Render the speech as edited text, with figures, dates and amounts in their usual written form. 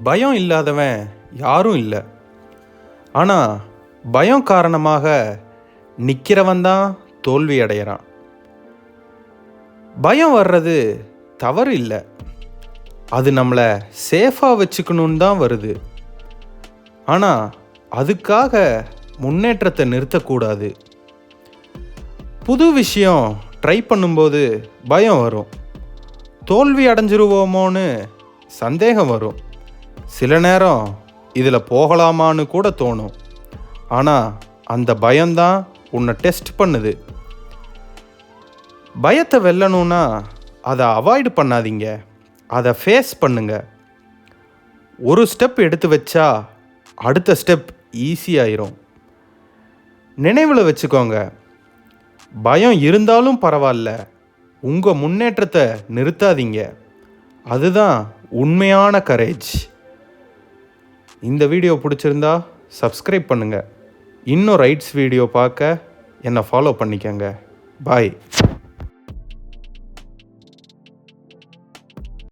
பயம் இல்லாதவன் யாரும் இல்லை. ஆனால் பயம் காரணமாக நிற்கிறவன் தான் தோல்வி அடைகிறான். பயம் வர்றது தவறு இல்லை, அது நம்மளை சேஃபாக வச்சுக்கணுன்னு தான் வருது. ஆனால் அதுக்காக முன்னேற்றத்தை நிறுத்தக்கூடாது. புது விஷயம் ட்ரை பண்ணும்போது பயம் வரும், தோல்வி அடைஞ்சிருவோமோன்னு சந்தேகம் வரும், சில நேரம் இதில் போகலாமான்னு கூட தோணும். ஆனால் அந்த பயம்தான் உன்னை டெஸ்ட் பண்ணுது. பயத்தை வெல்லணும்னா அதை அவாய்டு பண்ணாதீங்க, அதை ஃபேஸ் பண்ணுங்க. ஒரு ஸ்டெப் எடுத்து வச்சா அடுத்த ஸ்டெப் ஈஸியாயிரும். நினைவில் வச்சுக்கோங்க, பயம் இருந்தாலும் பரவாயில்ல, உங்கள் முன்னேற்றத்தை நிறுத்தாதீங்க. அதுதான் உண்மையான கரேஜ். இந்த வீடியோ பிடிச்சிருந்தா சப்ஸ்கிரைப் பண்ணுங்கள். இன்னும் ரைட்ஸ் வீடியோ பார்க்க என்னை ஃபாலோ பண்ணிக்கங்க. பாய்.